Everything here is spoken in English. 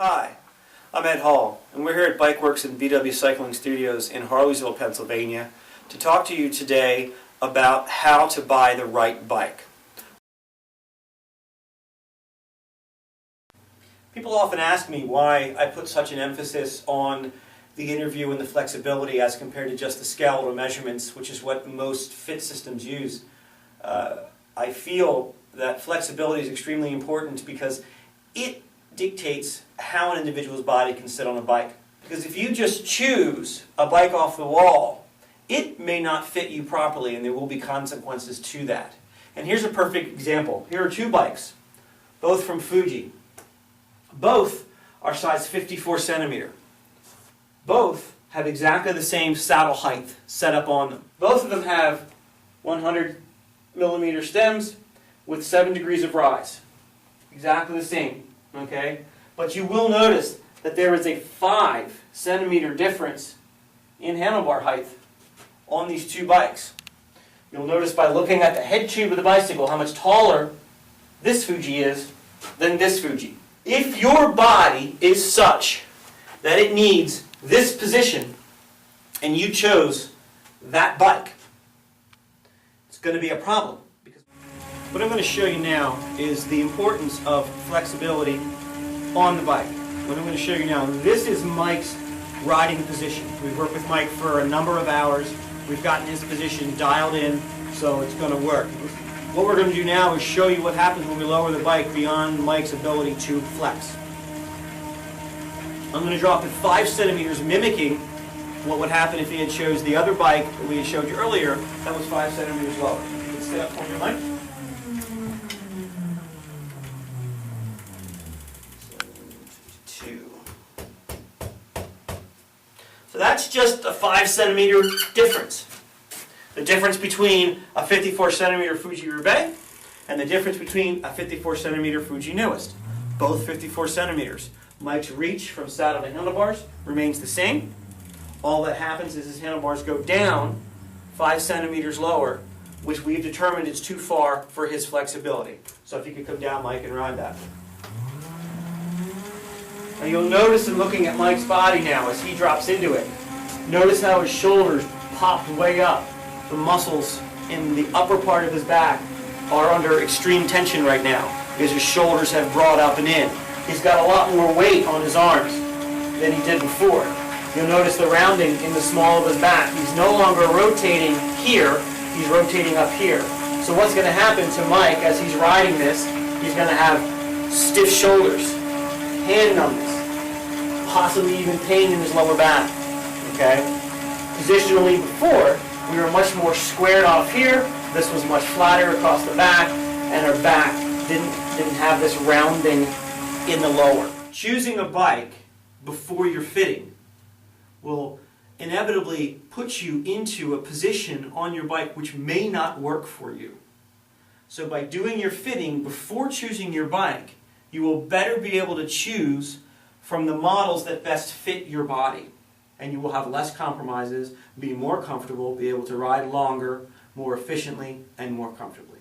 Hi, I'm Ed Hall, and we're here at Bike Works and BW Cycling Studios in Harleysville, Pennsylvania, to talk to you today about how to buy the right bike. People often ask me why I put such an emphasis on the interview and the flexibility as compared to just the skeletal measurements, which is what most fit systems use. I feel that flexibility is extremely important because it dictates how an individual's body can sit on a bike. Because if you just choose a bike off the wall, it may not fit you properly, and there will be consequences to that. And here's a perfect example. Here are two bikes, both from Fuji. Both are size 54 centimeter. Both have exactly the same saddle height set up on them. Both of them have 100 millimeter stems with 7 degrees of rise. Exactly the same. Okay? But you will notice that there is a 5 centimeter difference in handlebar height on these two bikes. You'll notice by looking at the head tube of the bicycle how much taller this Fuji is than this Fuji. If your body is such that it needs this position and you chose that bike, it's going to be a problem. Because what I'm going to show you now is the importance of flexibility on the bike. What I'm going to show you now, this is Mike's riding position. We've worked with Mike for a number of hours. We've gotten his position dialed in, so it's going to work. What we're going to do now is show you what happens when we lower the bike beyond Mike's ability to flex. I'm going to drop it 5 centimeters, mimicking what would happen if he had chose the other bike that we had showed you earlier that was 5 centimeters lower. You can stay up for me, Mike. So that's just a 5 centimeter difference. The difference between a 54 centimeter Fuji Roubaix and the difference between a 54 centimeter Fuji Newest. Both 54 centimeters. Mike's reach from saddle to handlebars remains the same. All that happens is his handlebars go down 5 centimeters lower, which we've determined is too far for his flexibility. So if you could come down, Mike, and ride that. Now you'll notice in looking at Mike's body now as he drops into it, notice how his shoulders popped way up. The muscles in the upper part of his back are under extreme tension right now because his shoulders have brought up and in. He's got a lot more weight on his arms than he did before. You'll notice the rounding in the small of his back. He's no longer rotating here, he's rotating up here. So what's going to happen to Mike as he's riding this, he's going to have stiff shoulders, hand numbness, possibly even pain in his lower back. Okay? Positionally before, we were much more squared off here. This was much flatter across the back, and our back didn't have this rounding in the lower. Choosing a bike before you're fitting will inevitably put you into a position on your bike which may not work for you. So by doing your fitting before choosing your bike, you will better be able to choose from the models that best fit your body. And you will have less compromises, be more comfortable, be able to ride longer, more efficiently, and more comfortably.